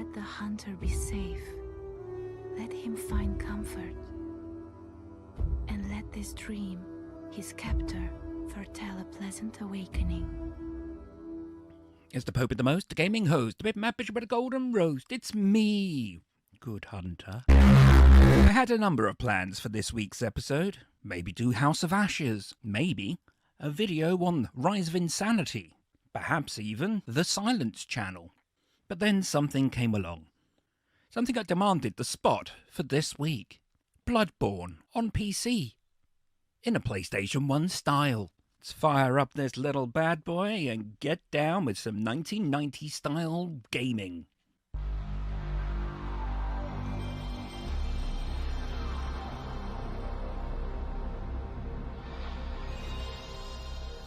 Let the hunter be safe. Let him find comfort. And let this dream, his captor, foretell a pleasant awakening. It's the Pope of the Most, the gaming host, the bit mad bishop with a golden roast. It's me, Good Hunter. I had a number of plans for this week's episode. Maybe do House of Ashes. Maybe a video on Rise of Insanity. Perhaps even the Silence channel. But then something came along. Something that demanded the spot for this week. Bloodborne on PC. In a PlayStation 1 style. Let's fire up this little bad boy and get down with some 1990 style gaming.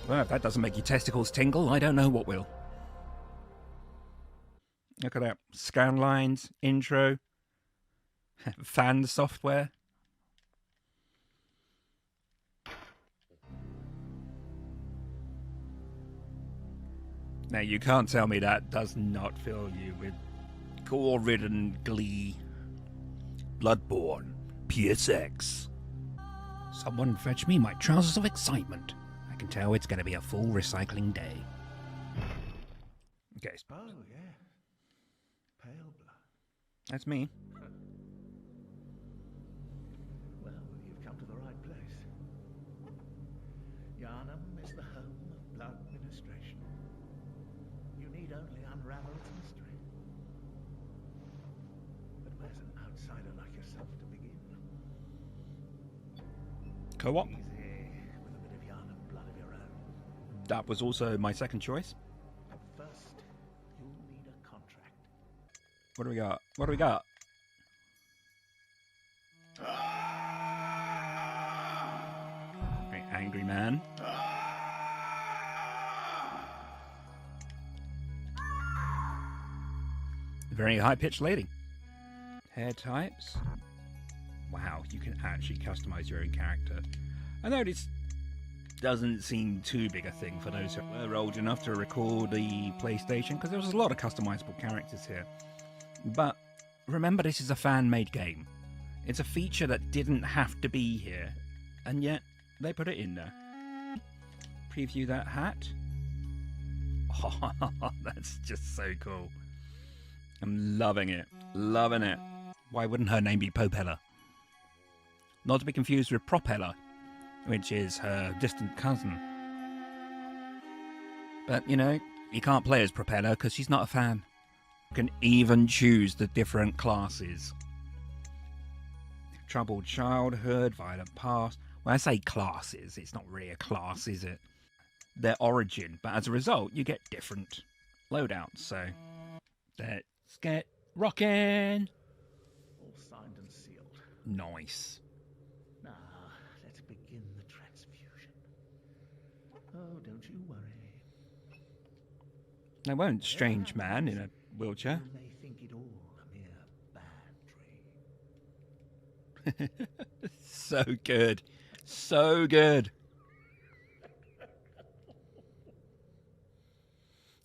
Well, if that doesn't make your testicles tingle, I don't know what will. Look at that. Scan lines, intro, fan software. Now, you can't tell me that does not fill you with gore-ridden glee. Bloodborne PSX. Someone fetch me my trousers of excitement. I can tell it's going to be a full recycling day. Okay. Oh, yeah. Pale blood. That's me. Well, you've come to the right place. Yharnam is the home of blood ministration. You need only unravel its mystery. But where's an outsider like yourself to begin? Co-op. Easy, with a bit of Yharnam blood of your own. That was also my second choice. But first, you'll need a contract. What do we got? What do we got? Very angry man. Very high-pitched lady. Hair types. Wow, you can actually customize your own character. I know this doesn't seem too big a thing for those who were old enough to recall the PlayStation, because there was a lot of customizable characters here. But remember, this is a fan-made game. It's a feature that didn't have to be here, and yet they put it in there. Preview that hat. Oh, that's just so cool. I'm loving it. Loving it. Why wouldn't her name be Popella? Not to be confused with Propeller, which is her distant cousin. But, you know, you can't play as Propeller because she's not a fan. You can even choose the different classes. Troubled childhood, violent past. When I say classes, it's not really a class, is it? Their origin, but as a result, you get different loadouts. So, let's get rocking. All signed and sealed. Nice. Now, let's begin the transfusion. Oh, don't you worry. They won't strange man in a wheelchair. You may think it all a mere bad dream. So good. So good.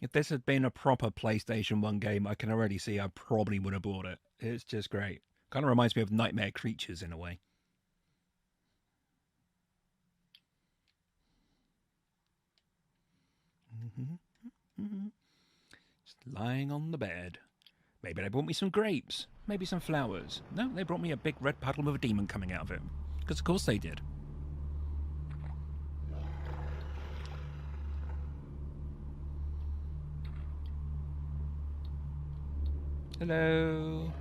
If this had been a proper PlayStation 1 game, I can already see I probably would have bought it. It's just great. Kind of reminds me of Nightmare Creatures in a way. Just lying on the bed. Maybe they brought me some grapes. Maybe some flowers. No, they brought me a big red puddle with a demon coming out of it. Because of course they did. Hello.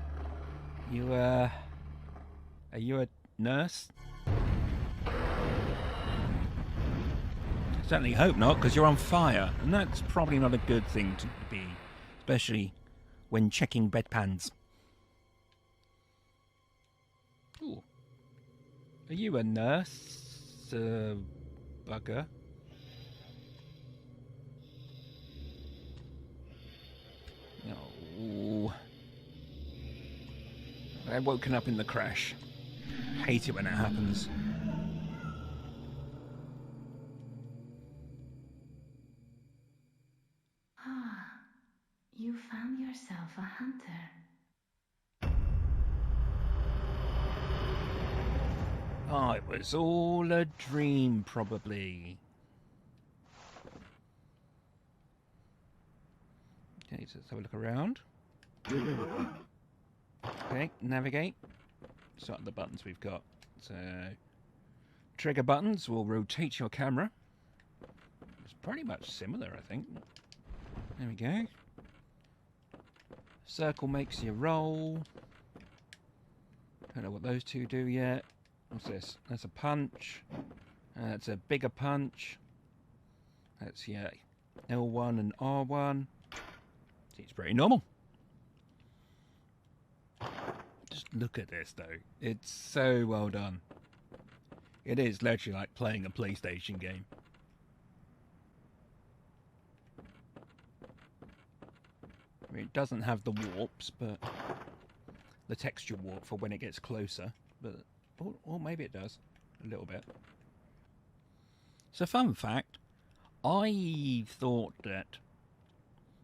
Are you a nurse? Certainly hope not, because you're on fire, and that's probably not a good thing to be, especially when checking bedpans. Ooh. Are you a nurse, bugger? No. I've woken up in the crash. Hate it when it happens. Ah, you found yourself a hunter. Oh, it was all a dream, probably. Okay, so let's have a look around. Okay, navigate. Start the buttons we've got. So, trigger buttons will rotate your camera. It's pretty much similar, I think. There we go. Circle makes you roll. Don't know what those two do yet. What's this? That's a punch. That's a bigger punch. That's, yeah, L1 and R1. Seems pretty normal. Just look at this, though. It's so well done. It is literally like playing a PlayStation game. I mean, it doesn't have the warps, but the texture warp for when it gets closer. But or maybe it does a little bit. So, fun fact: I thought that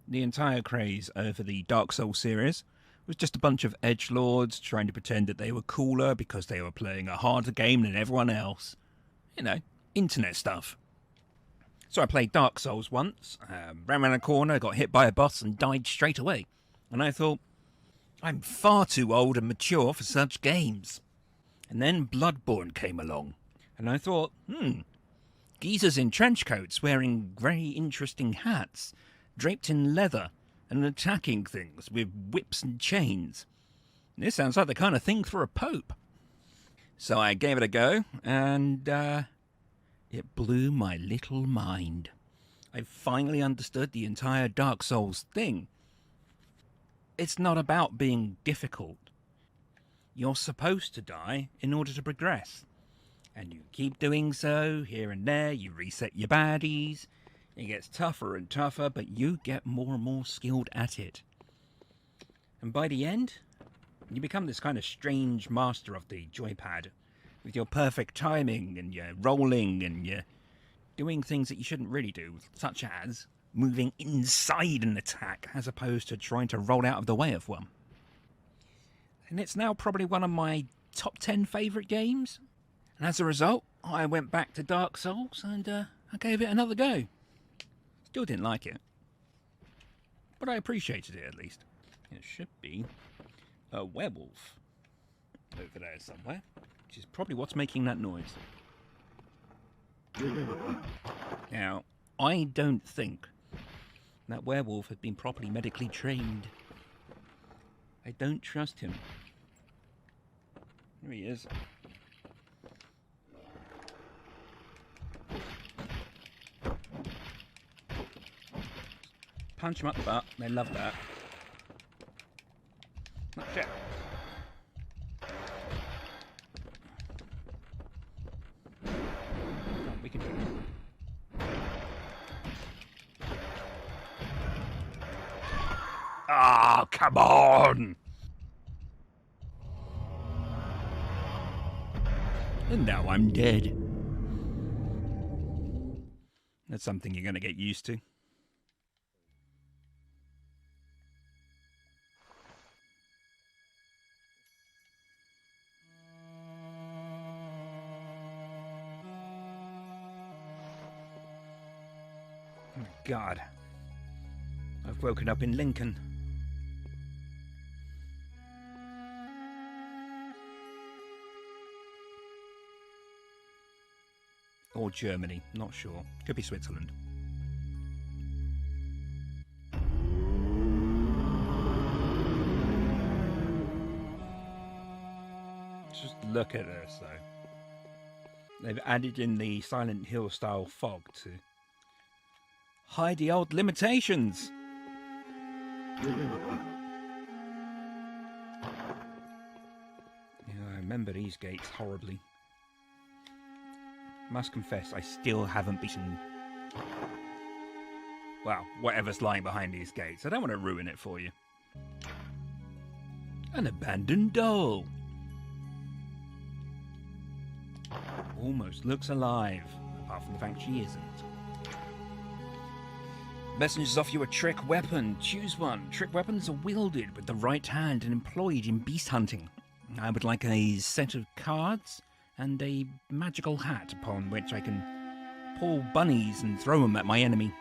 the entire craze over the Dark Souls series was just a bunch of edgelords trying to pretend that they were cooler because they were playing a harder game than everyone else. You know, internet stuff. So I played Dark Souls once, ran around a corner, got hit by a boss and died straight away. And I thought, I'm far too old and mature for such games. And then Bloodborne came along. And I thought, geezers in trench coats wearing very interesting hats, draped in leather, and attacking things with whips and chains. This sounds like the kind of thing for a pope. So I gave it a go, and it blew my little mind. I finally understood the entire Dark Souls thing. It's not about being difficult. You're supposed to die in order to progress. And you keep doing so, here and there, you reset your baddies. It gets tougher and tougher, but you get more and more skilled at it. And by the end, you become this kind of strange master of the joypad, with your perfect timing, and you're rolling, and you're doing things that you shouldn't really do, such as moving inside an attack, as opposed to trying to roll out of the way of one. And it's now probably one of my top 10 favourite games. And as a result, I went back to Dark Souls, and I gave it another go. Still didn't like it, but I appreciated it at least. It should be a werewolf over there somewhere, which is probably what's making that noise. Now, I don't think that werewolf had been properly medically trained. I don't trust him. Here he is. Punch him up the butt. They love that. Oh, shit. Oh, we can do it. Ah, come on! And now I'm dead. That's something you're going to get used to. Oh my God. I've woken up in Lincoln. Or Germany, not sure. Could be Switzerland. Just look at this, though. They've added in the Silent Hill style fog to hide the old limitations. Yeah, I remember these gates horribly. Must confess, I still haven't beaten, well, whatever's lying behind these gates. I don't want to ruin it for you. An abandoned doll. Almost looks alive, apart from the fact she isn't. Messengers offer you a trick weapon. Choose one. Trick weapons are wielded with the right hand and employed in beast hunting. I would like a set of cards and a magical hat upon which I can pull bunnies and throw them at my enemy.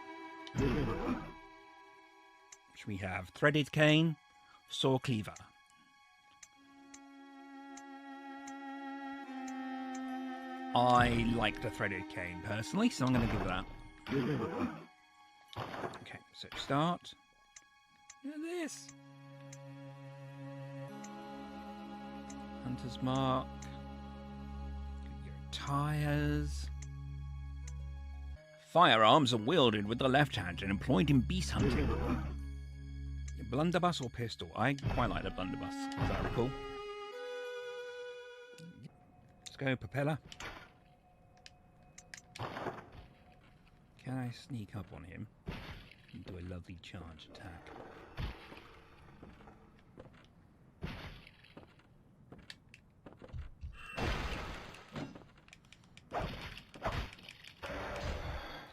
Which we have threaded cane, saw cleaver. I like the threaded cane personally, so I'm going to give that. Okay, so start. Look at this. Hunter's mark. Your tires. Firearms are wielded with the left hand and employed in beast hunting. Blunderbuss or pistol? I quite like the blunderbuss, as I recall. Let's go, propeller. Can I sneak up on him and do a lovely charge attack?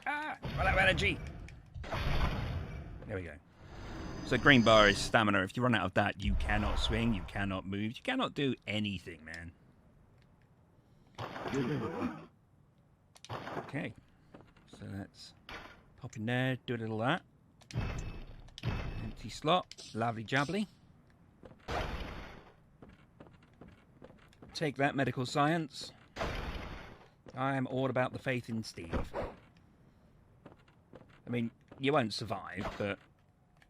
Ah! Run out of energy! There we go. So green bar is stamina. If you run out of that, you cannot swing, you cannot move, you cannot do anything, man. Okay. So let's pop in there, do a little of that. Empty slot, lovely jubbly. Take that, medical science. I am all about the faith in Steve. I mean, you won't survive, but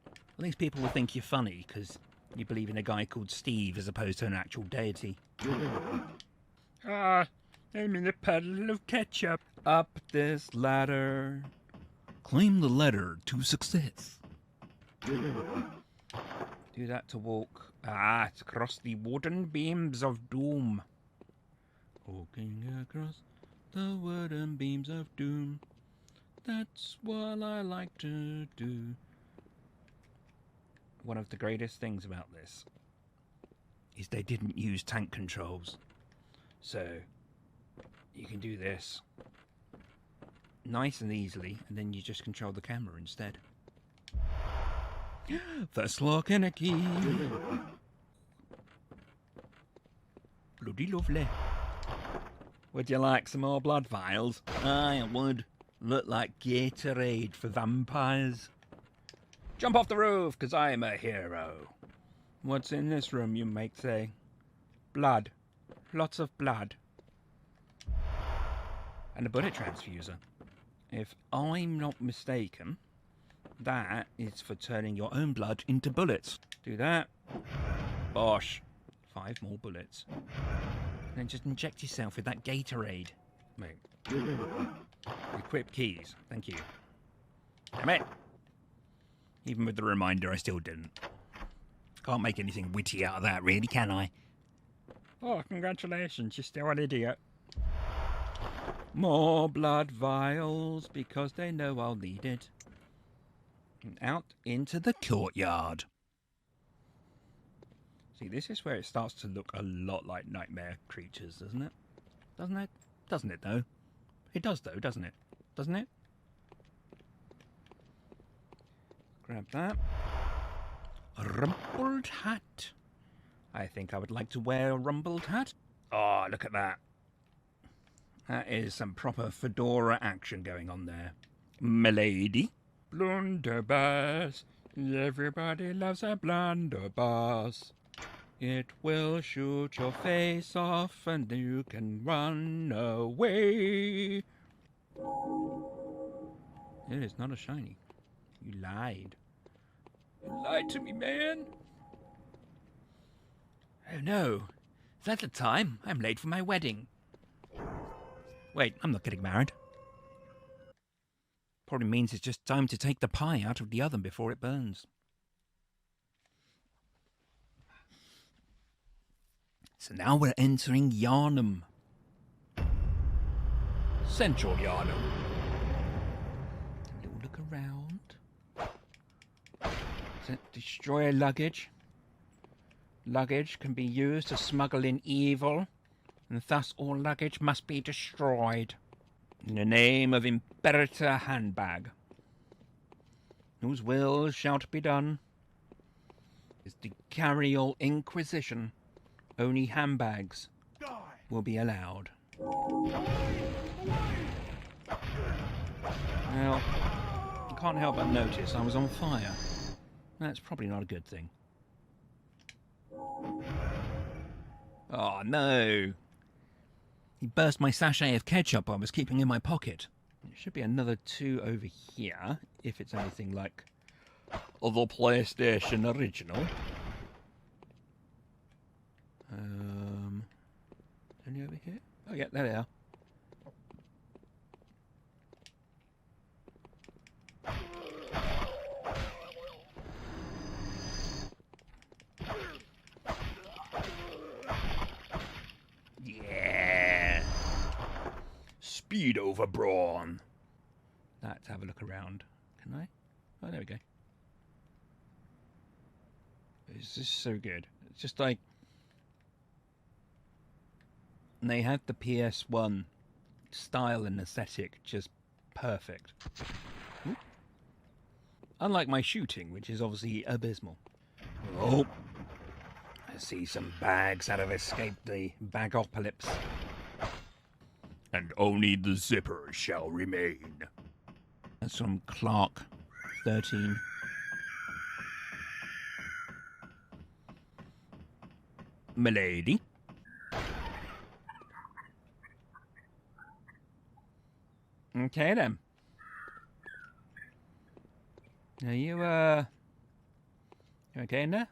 at least people will think you're funny because you believe in a guy called Steve as opposed to an actual deity. Ah, I'm in a puddle of ketchup. Up this ladder. Climb the ladder to success. Do that to walk. Ah, it's across the wooden beams of doom. Walking across the wooden beams of doom. That's what I like to do. One of the greatest things about this is they didn't use tank controls. So you can do this nice and easily, and then you just control the camera instead. First lock and a key. Bloody lovely. Would you like some more blood vials? I would. Look like Gatorade for vampires. Jump off the roof, 'cause I'm a hero. What's in this room, you might say? Blood. Lots of blood. And a bullet transfuser. If I'm not mistaken, that is for turning your own blood into bullets. Do that. Bosh. 5 more bullets. And then just inject yourself with that Gatorade. Mate. Equip keys. Thank you. Damn it. Even with the reminder, I still didn't. Can't make anything witty out of that, really, can I? Oh, congratulations. You're still an idiot. More blood vials, because they know I'll need it. And out into the courtyard. See, this is where it starts to look a lot like nightmare creatures, doesn't it? Doesn't it? Doesn't it, though? It does, though, doesn't it? Doesn't it? Grab that. A rumpled hat. I think I would like to wear a rumpled hat. Oh, look at that. That is some proper fedora action going on there. Milady. Blunderbuss. Everybody loves a blunderbuss. It will shoot your face off and you can run away. It is not a shiny. You lied. You lied to me, man. Oh no. Is that the time? I'm late for my wedding. Wait, I'm not getting married. Probably means it's just time to take the pie out of the oven before it burns. So now we're entering Yharnam. Central Yharnam. A little look around. Destroy luggage. Luggage can be used to smuggle in evil, and thus all luggage must be destroyed. In the name of Imperator Handbag, whose will shall be done, is the Carriol Inquisition. Only handbags will be allowed. Well, I can't help but notice I was on fire. That's probably not a good thing. Oh no! He burst my sachet of ketchup I was keeping in my pocket. There should be another 2 over here, if it's anything like the PlayStation original. Any over here? Oh yeah, there they are. Yeah. Speed over brawn. Let's have a look around. Can I? Oh, there we go. Is this so good? It's just like... they had the PS1 style and aesthetic just perfect. Ooh. Unlike my shooting, which is obviously abysmal. Oh, I see some bags that have escaped the bagopocalypse. And only the zipper shall remain. That's from Clark 13. Milady. Okay then. Are you okay in there?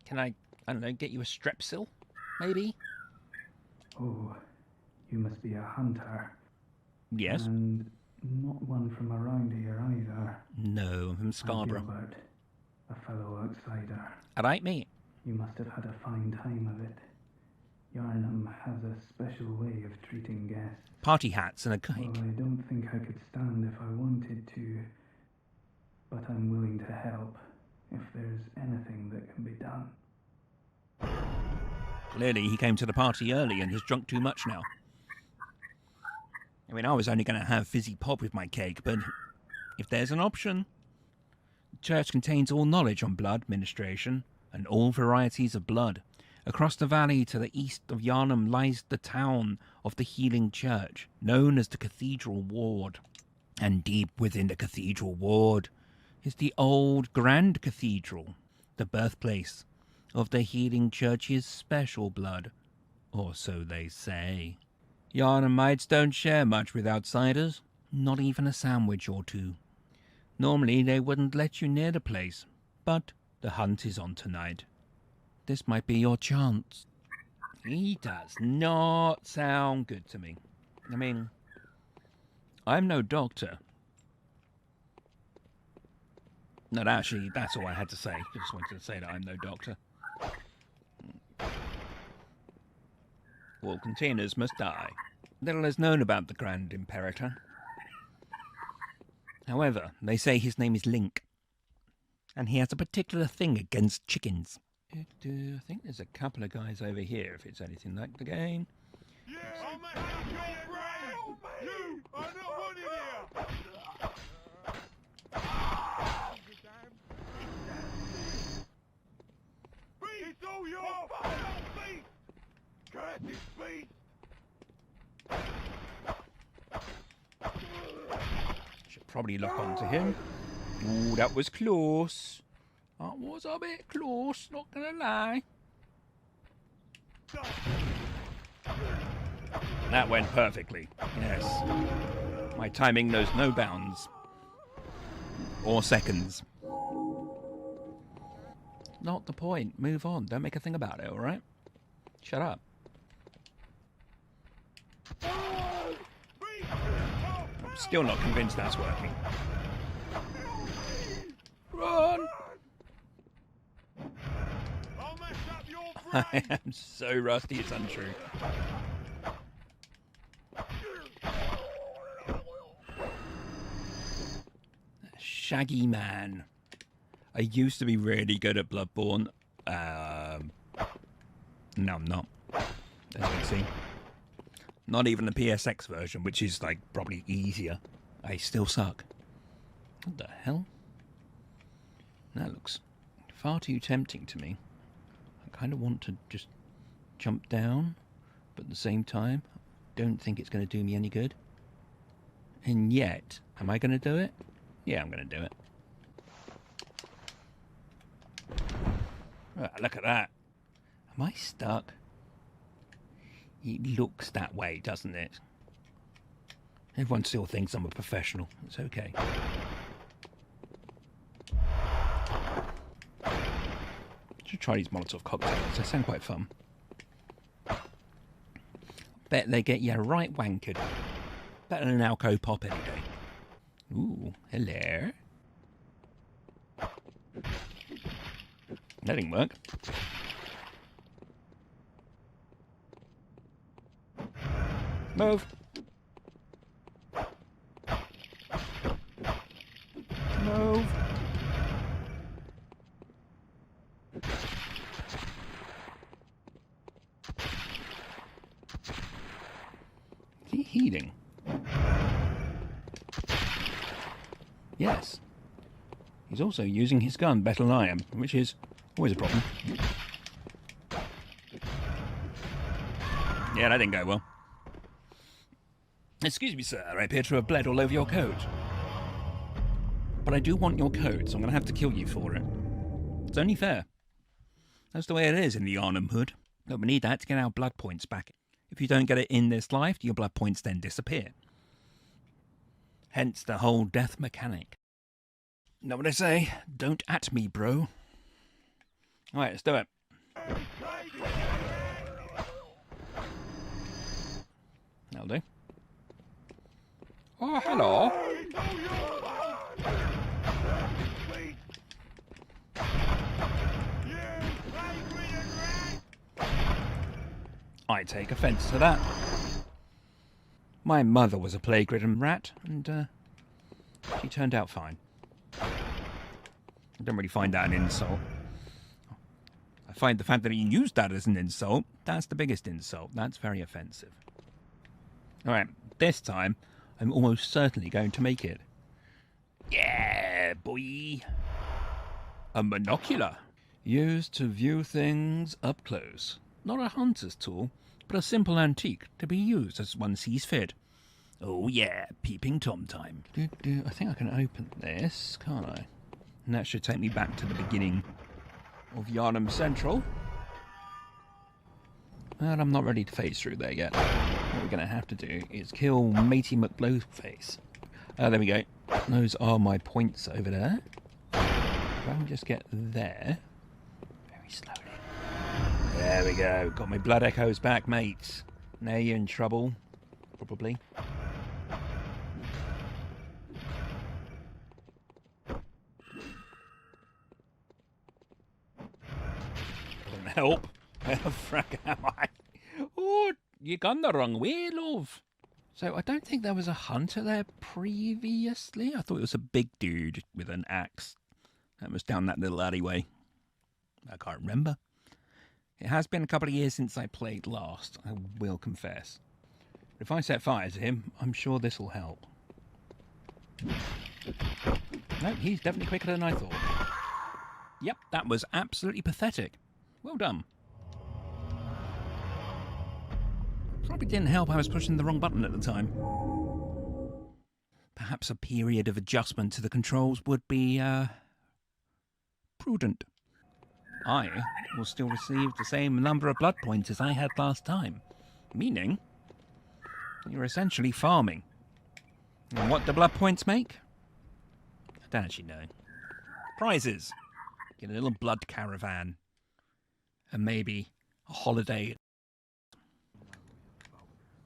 Can I don't know, get you a strepsil, maybe? Oh, you must be a hunter. Yes. And not one from around here either. No, I'm from Scarborough. Gilbert, a fellow outsider. Alright, mate. You must have had a fine time of it. Yarnham has a special way of treating guests. Party hats and a cake. Well, I don't think I could stand if I wanted to, but I'm willing to help if there's anything that can be done. Clearly he came to the party early and has drunk too much now. I mean, I was only going to have fizzy pop with my cake, but if there's an option... The church contains all knowledge on blood ministration and all varieties of blood. Across the valley to the east of Yharnam lies the town of the Healing Church, known as the Cathedral Ward. And deep within the Cathedral Ward is the old Grand Cathedral, the birthplace of the Healing Church's special blood, or so they say. Yharnamites don't share much with outsiders, not even a sandwich or two. Normally they wouldn't let you near the place, but the hunt is on tonight. This might be your chance. He does not sound good to me. I mean, I'm no doctor. No, actually, that's all I had to say. Just wanted to say that I'm no doctor. All containers must die. Little is known about the Grand Imperator. However, they say his name is Link, and he has a particular thing against chickens. I think there's a couple of guys over here, if it's anything like the game. Yeah, I'll make your brain! You are not wanted here! It's all your fault! Beast! Curtis beast! Should probably lock onto him. Ooh, that was close. That was a bit close, not gonna lie. That went perfectly. Yes. My timing knows no bounds. Or seconds. Not the point. Move on. Don't make a thing about it, alright? Shut up. I'm still not convinced that's working. Run! I'll mess up your I am so rusty, it's untrue. Shaggy man. I used to be really good at Bloodborne. No, I'm not. As you can see. Not even the PSX version, which is like probably easier. I still suck. What the hell? That looks far too tempting to me. I kind of want to just jump down, but at the same time, don't think it's going to do me any good. And yet, am I going to do it? Yeah, I'm going to do it. Oh, look at that. Am I stuck? It looks that way, doesn't it? Everyone still thinks I'm a professional. It's okay. Should try these Molotov cocktails. They sound quite fun. Bet they get you right wankered. Better than an alco pop any day. Ooh, hello. That didn't work. Move. Move. Is he healing? Yes. He's also using his gun better than I am, which is always a problem. Yeah, that didn't go well. Excuse me, sir, I appear to have bled all over your coat. But I do want your coat, so I'm going to have to kill you for it. It's only fair. That's the way it is in the Yarnham Hood. Look, we need that to get our blood points back. If you don't get it in this life, your blood points then disappear. Hence the whole death mechanic. Know what I say? Don't at me, bro. Alright, let's do it. That'll do. Oh, hello. I take offence to that. My mother was a plague-ridden rat, and she turned out fine. I don't really find that an insult. I find the fact that he used that as an insult, that's the biggest insult. That's very offensive. Alright, this time, I'm almost certainly going to make it. Yeah, boy! A monocular. Used to view things up close. Not a hunter's tool, but a simple antique to be used as one sees fit. Oh yeah, peeping Tom time. I think I can open this, can't I? And that should take me back to the beginning of Yharnam Central. But I'm not ready to phase through there yet. What we're going to have to do is kill Matey McBlowface. There we go. Those are my points over there. If I can just get there. Very slowly. There we go. Got my blood echoes back, mates. Now you're in trouble. Probably. Doesn't help. Where the frack am I? Oh, you gone the wrong way, love. So I don't think there was a hunter there previously. I thought it was a big dude with an axe. That was down that little alleyway. I can't remember. It has been a couple of years since I played last, I will confess. But if I set fire to him, I'm sure this will help. No, he's definitely quicker than I thought. Yep, that was absolutely pathetic. Well done. Probably didn't help I was pushing the wrong button at the time. Perhaps a period of adjustment to the controls would be, prudent. I will still receive the same number of blood points as I had last time. Meaning, you're essentially farming. And what do blood points make? I don't actually know. Prizes. Get a little blood caravan. And maybe a holiday.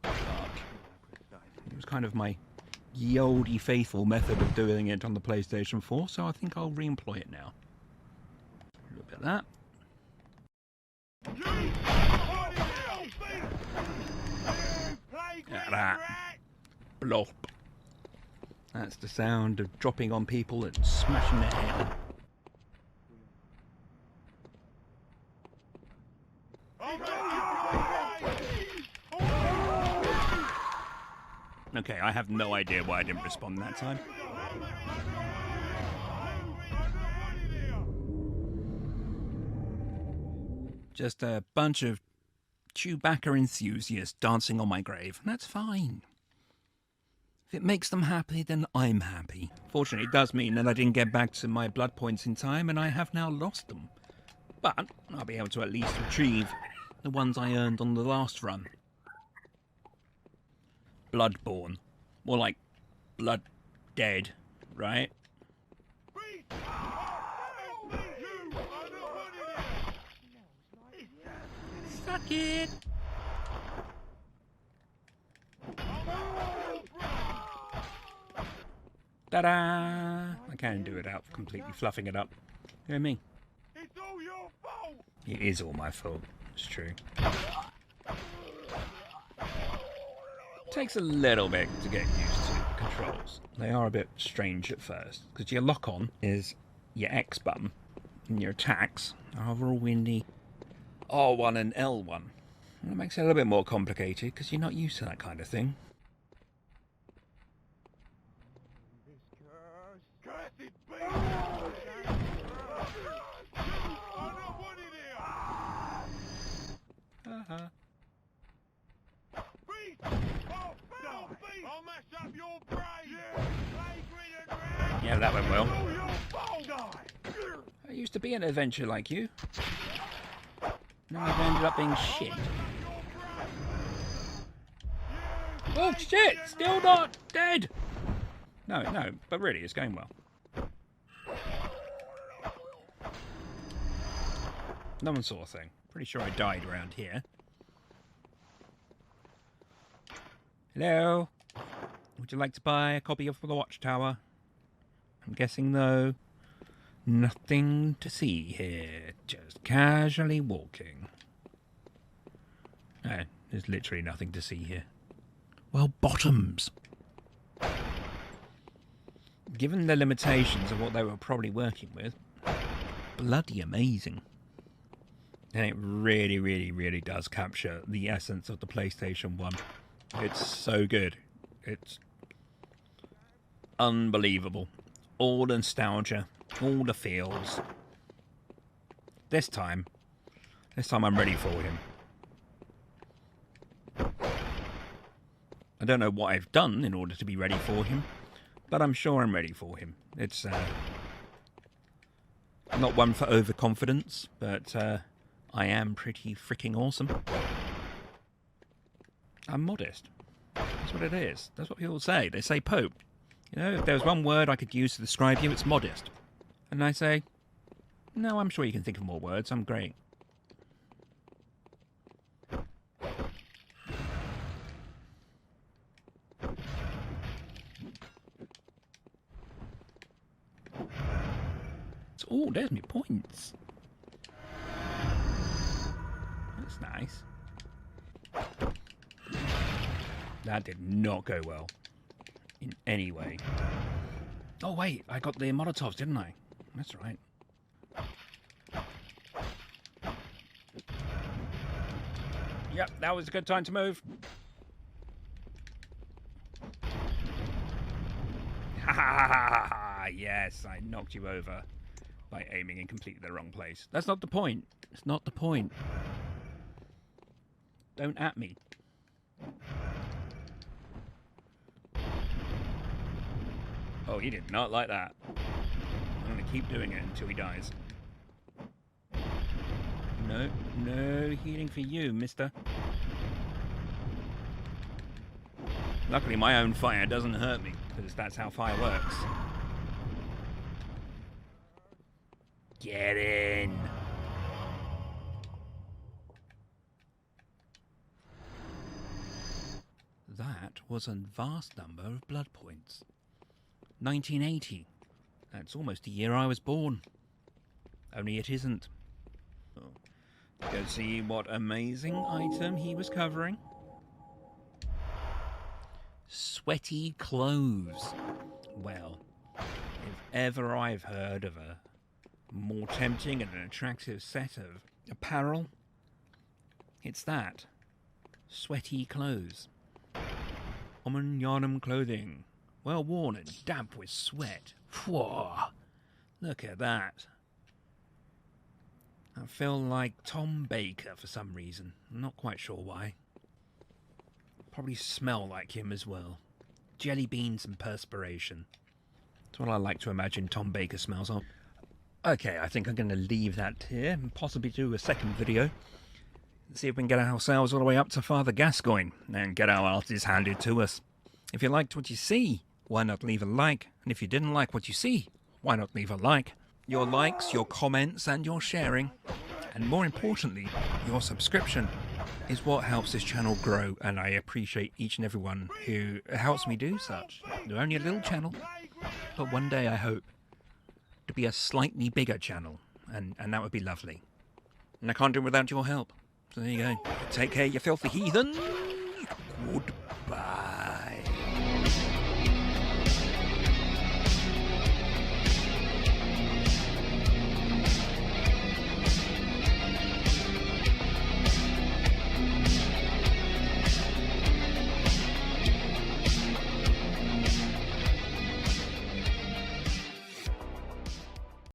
It was kind of my ye olde faithful method of doing it on the PlayStation 4, so I think I'll re-employ it now. A little bit of that. Look at that. Blop. That's the sound of dropping on people and smashing their head. Okay, I have no idea why I didn't respond that time. Just a bunch of Chewbacca enthusiasts dancing on my grave. And that's fine. If it makes them happy, then I'm happy. Fortunately, it does mean that I didn't get back to my blood points in time, and I have now lost them. But I'll be able to at least retrieve the ones I earned on the last run. Bloodborne. More like Blood Dead, right? Suck it! Ta-da! I can do it without completely fluffing it up. You know me. It's all your fault. It is all my fault. It's true. Takes a little bit to get used to the controls. They are a bit strange at first, because your lock-on is your X button, and your attacks are all windy R1 and L1. And it makes it a little bit more complicated, because you're not used to that kind of thing. Cursed beast. I don't want it here. Uh-huh. Beast. Oh, no, beast. I'll mess up your brain. Yeah. Flagrant and rag. Yeah, that went well. All your fault. I used to be an adventurer like you. Now I've ended up being shit. Oh shit! Still not dead! No, but really, it's going well. No one saw a thing. Pretty sure I died around here. Hello? Would you like to buy a copy of the Watchtower? I'm guessing, though, nothing to see here. Just casually walking. No, there's literally nothing to see here. Well, bottoms. Given the limitations of what they were probably working with, bloody amazing. And it really, really, really does capture the essence of the PlayStation 1. It's so good. It's unbelievable. All the nostalgia, all the feels. This time I'm ready for him. I don't know what I've done in order to be ready for him, but I'm sure I'm ready for him. It's not one for overconfidence, but I am pretty freaking awesome. I'm modest. That's what it is. That's what people say. They say Pope. You know, if there was one word I could use to describe you, it's modest. And I say, no, I'm sure you can think of more words. I'm great. Oh, there's my points. That's nice. That did not go well. In any way. Oh wait, I got the Molotovs, didn't I? That's right. Yep, that was a good time to move. Ha ha ha ha ha! Yes, I knocked you over by aiming in completely the wrong place. That's not the point. It's not the point. Don't at me. Oh, he did not like that. I'm going to keep doing it until he dies. No, no healing for you, mister. Luckily, my own fire doesn't hurt me, because that's how fire works. Get in! That was a vast number of blood points. 1980. That's almost the year I was born. Only it isn't. Oh. Go see what amazing item he was covering. Sweaty clothes. Well, if ever I've heard of a more tempting and an attractive set of apparel, it's that. Sweaty clothes. Common Yharnam clothing. Well worn and damp with sweat. Whoa! Look at that. I feel like Tom Baker for some reason. I'm not quite sure why. Probably smell like him as well. Jelly beans and perspiration. That's what I like to imagine Tom Baker smells of. Okay, I think I'm going to leave that here and possibly do a second video. See if we can get ourselves all the way up to Father Gascoigne and get our asses handed to us. If you liked what you see, why not leave a like? And if you didn't like what you see, why not leave a like? Your likes, your comments, and your sharing, and more importantly, your subscription, is what helps this channel grow, and I appreciate each and every one who helps me do such. We're only a little channel, but one day I hope to be a slightly bigger channel, and that would be lovely. And I can't do it without your help. So there you go. Take care, you filthy heathen. Goodbye.